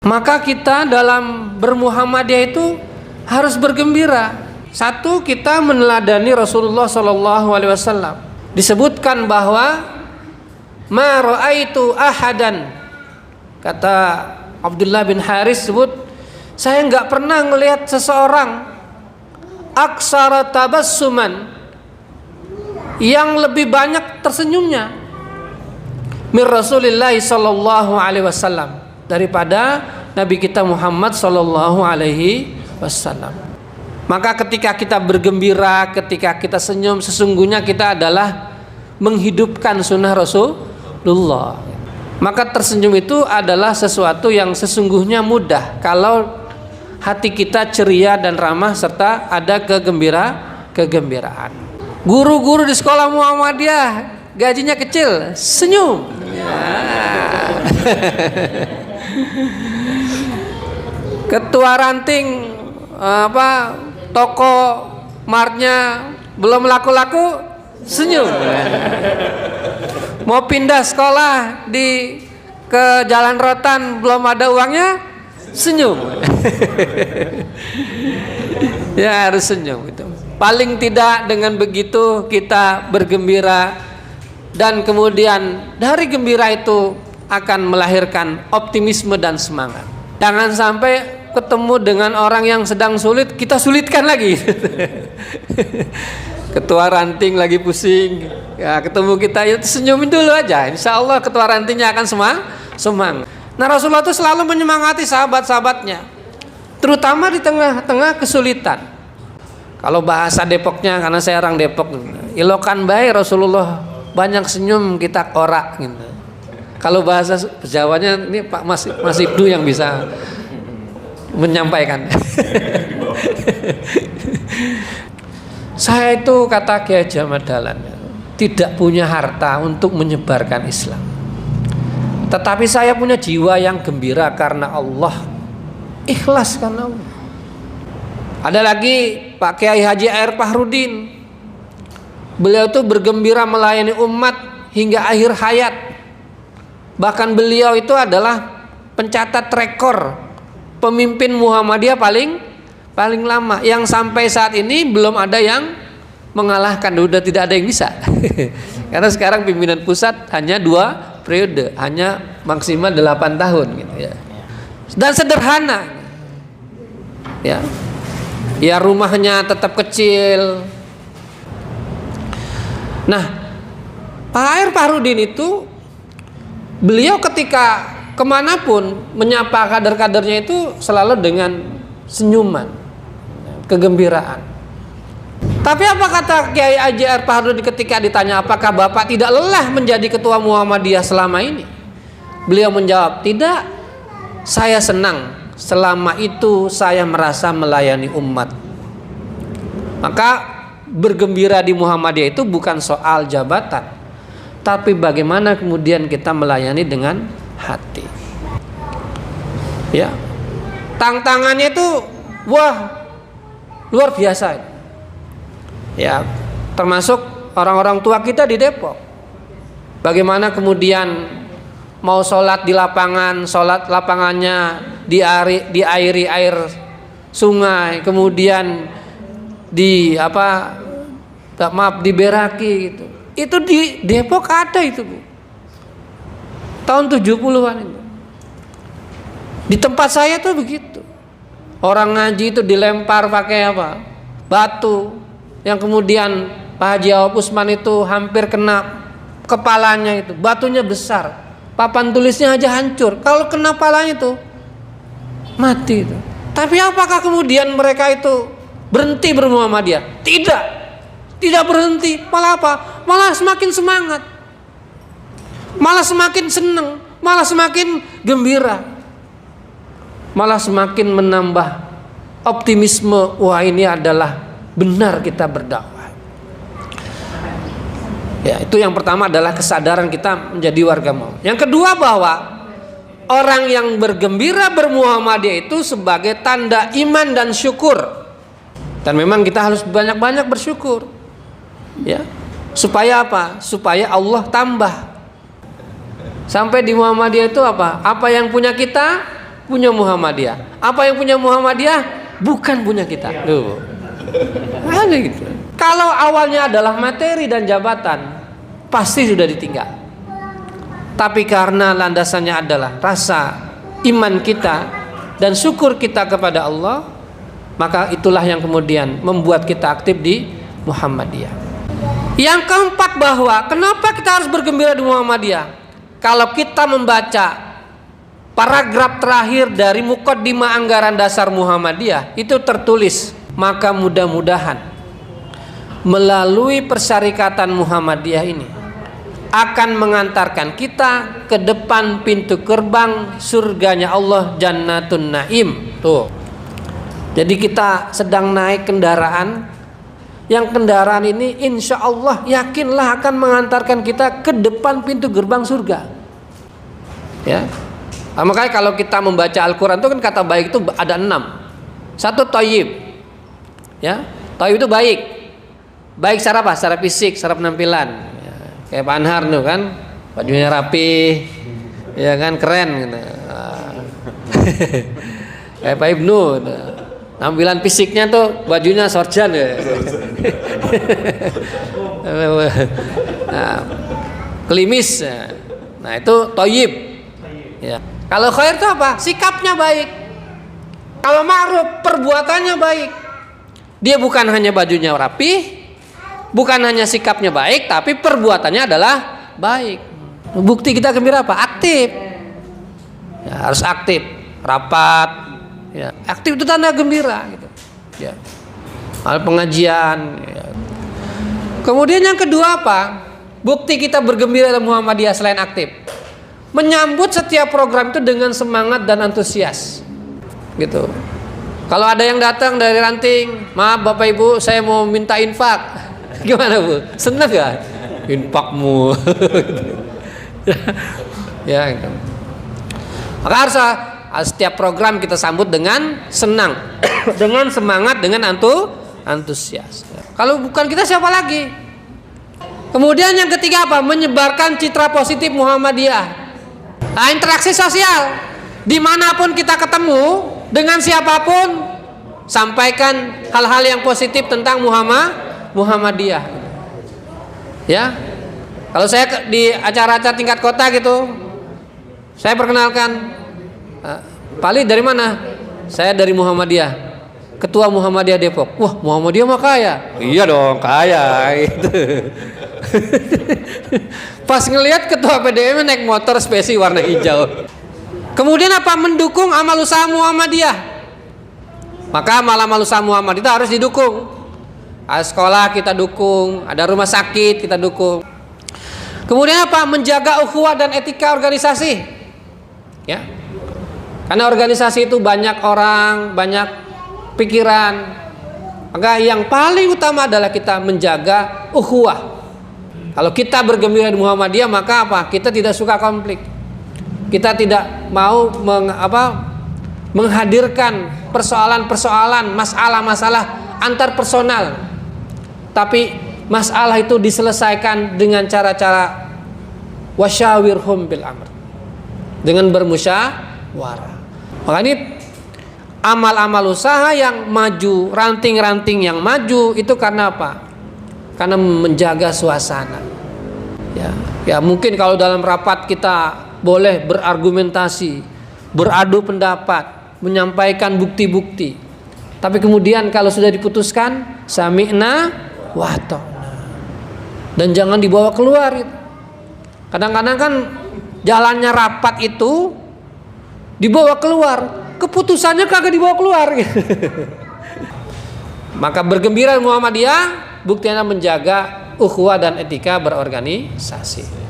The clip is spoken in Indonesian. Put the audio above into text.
Maka kita dalam bermuhammadiyah itu harus bergembira. Satu, kita meneladani Rasulullah SAW. Disebutkan bahwa ma ra'aitu ahadan, kata Abdullah bin Haris sebut, saya nggak pernah ngelihat seseorang aksara tabassuman, yang lebih banyak tersenyumnya, mir Rasulillah sallallahu alaihi wasallam, daripada Nabi kita Muhammad sallallahu alaihi wasallam. Maka ketika kita bergembira, ketika kita senyum, sesungguhnya kita adalah menghidupkan sunnah Rasulullah. Maka tersenyum itu adalah sesuatu yang sesungguhnya mudah kalau hati kita ceria dan ramah serta ada kegembiraan. Guru-guru di sekolah Muhammadiyah gajinya kecil, senyum. Ketua ranting toko martnya belum laku-laku, senyum. Mau pindah sekolah ke Jalan Rotan belum ada uangnya, senyum. Ya harus senyum itu. Paling tidak dengan begitu kita bergembira, dan kemudian dari gembira itu akan melahirkan optimisme dan semangat. Jangan sampai ketemu dengan orang yang sedang sulit, kita sulitkan lagi. Ketua ranting lagi pusing, ya ketemu kita, ya senyumin dulu aja. Insya Allah ketua rantingnya akan semangat. Nah, Rasulullah itu selalu menyemangati sahabat-sahabatnya, terutama di tengah-tengah kesulitan. Kalau bahasa Depoknya, karena saya orang Depok, ilokan baik Rasulullah banyak senyum kita korak gitu. Kalau bahasa Jawanya ini Pak Mas Ibnu yang bisa menyampaikan. Saya itu, kata Kiai Haji Ahmad Dahlan, tidak punya harta untuk menyebarkan Islam, tetapi saya punya jiwa yang gembira karena Allah, ikhlas karena Allah. Ada lagi Pak Kiai Haji Air Fahrudin, beliau itu bergembira melayani umat hingga akhir hayat. Bahkan beliau itu adalah pencatat rekor pemimpin Muhammadiyah paling lama, yang sampai saat ini belum ada yang mengalahkan. Udah tidak ada yang bisa. Karena sekarang pimpinan pusat hanya 2 periode, hanya maksimal 8 tahun gitu ya. Dan sederhana. Ya rumahnya tetap kecil. Nah, Pak Air Fahrudin itu, beliau ketika kemanapun menyapa kader-kadernya itu selalu dengan senyuman, kegembiraan. Tapi apa kata Kiai Haji Air Fahrudin ketika ditanya apakah Bapak tidak lelah menjadi ketua Muhammadiyah selama ini? Beliau menjawab, tidak, saya senang selama itu saya merasa melayani umat. Maka bergembira di Muhammadiyah itu bukan soal jabatan, tapi bagaimana kemudian kita melayani dengan hati. Ya, tantangannya itu wah luar biasa. Ya, termasuk orang-orang tua kita di Depok. Bagaimana kemudian mau sholat di lapangan, sholat lapangannya diairi air sungai, kemudian diberaki gitu. Itu di Depok ada itu, Bu. Tahun 70-an itu. Di tempat saya tuh begitu. Orang ngaji itu dilempar pakai batu, yang kemudian Pak Haji Awab Usman itu hampir kena kepalanya itu. Batunya besar. Papan tulisnya aja hancur. Kalau kena kepalanya itu mati itu. Tapi apakah kemudian mereka itu berhenti bermuhammadiyah? Tidak berhenti. Malah apa? Malah semakin semangat, malah semakin senang, malah semakin gembira, malah semakin menambah optimisme. Wah, ini adalah benar kita berdakwah. Ya, itu yang pertama adalah kesadaran kita menjadi warga Muhammad. Yang kedua, bahwa orang yang bergembira bermuhammadiyah itu sebagai tanda iman dan syukur. Dan memang kita harus banyak-banyak bersyukur. Ya. Supaya apa? Supaya Allah tambah. Sampai di Muhammadiyah itu apa? Apa yang punya kita punya Muhammadiyah. Apa yang punya Muhammadiyah bukan punya kita. Tuh. Ada gitu. Kalau awalnya adalah materi dan jabatan, pasti sudah ditinggal. Tapi karena landasannya adalah rasa iman kita dan syukur kita kepada Allah, maka itulah yang kemudian membuat kita aktif di Muhammadiyah. Yang keempat, bahwa kenapa kita harus bergembira di Muhammadiyah? Kalau kita membaca paragraf terakhir dari Muqaddimah Anggaran Dasar Muhammadiyah, itu tertulis, maka mudah-mudahan melalui persyarikatan Muhammadiyah ini akan mengantarkan kita ke depan pintu gerbang surganya Allah, Jannatun Naim. Tuh. Jadi kita sedang naik kendaraan, yang kendaraan ini insya Allah yakinlah akan mengantarkan kita ke depan pintu gerbang surga. Ya. Nah, makanya kalau kita membaca Al-Quran itu kan kata baik itu ada 6. 1 thayyib. Ya, thayyib itu baik. Baik secara apa? Secara fisik, secara penampilan. Kayak Pak Anhar tuh kan, bajunya rapi, ya kan, keren gitu. Kayak Pak Ibnu, tampilan fisiknya tuh bajunya sorjan ya. Nah, klimis. Nah itu thayyib. Ya. Kalau khair itu apa? Sikapnya baik. Kalau ma'ruf, perbuatannya baik. Dia bukan hanya bajunya rapi, bukan hanya sikapnya baik, tapi perbuatannya adalah baik. Bukti kita gembira apa? Aktif. Ya, harus aktif, rapat. Ya, aktif itu tanda gembira. Gitu. Ya. Pengajian. Ya. Kemudian yang kedua apa? Bukti kita bergembira dalam Muhammadiyah selain aktif, menyambut setiap program itu dengan semangat dan antusias. Gitu. Kalau ada yang datang dari ranting, maaf Bapak Ibu, saya mau minta infak. Gimana Bu? Senang gak? Infakmu. Ya, gitu. Maka harus setiap program kita sambut dengan senang, dengan semangat, dengan antusias. Kalau bukan kita siapa lagi? Kemudian yang ketiga apa? Menyebarkan citra positif Muhammadiyah. Nah, interaksi sosial, dimanapun kita ketemu dengan siapapun, sampaikan hal-hal yang positif tentang Muhammadiyah. Ya, kalau saya di acara-acara tingkat kota gitu, saya perkenalkan, Pak Ali dari mana? Saya dari Muhammadiyah, Ketua Muhammadiyah Depok. Wah, Muhammadiyah mah kaya. Iya dong, kaya. Gitu. Pas ngelihat ketua PDM naik motor spesi warna hijau. Kemudian apa? Mendukung amal usaha Muhammadiyah. Maka amal usaha Muhammadiyah itu harus didukung. Ada sekolah kita dukung, ada rumah sakit kita dukung. Kemudian apa? Menjaga ukhuwah dan etika organisasi. Ya. Karena organisasi itu banyak orang, banyak pikiran. Maka yang paling utama adalah kita menjaga ukhuwah. Kalau kita bergembira di Muhammadiyah, maka apa? Kita tidak suka konflik. Kita tidak mau menghadirkan persoalan-persoalan, masalah-masalah antar personal. Tapi masalah itu diselesaikan dengan cara-cara wasyawirhum bil amr. Dengan bermusyawarah. Maka ini amal-amal usaha yang maju, ranting-ranting yang maju itu karena apa? Karena menjaga suasana. Ya mungkin kalau dalam rapat kita boleh berargumentasi, beradu pendapat, menyampaikan bukti-bukti. Tapi kemudian kalau sudah diputuskan, sami'na wa ta'na. Dan jangan dibawa keluar. Kadang-kadang kan jalannya rapat itu dibawa keluar, keputusannya kagak dibawa keluar. Maka bergembira Muhammadiyah buktinya menjaga ukhuwah dan etika berorganisasi.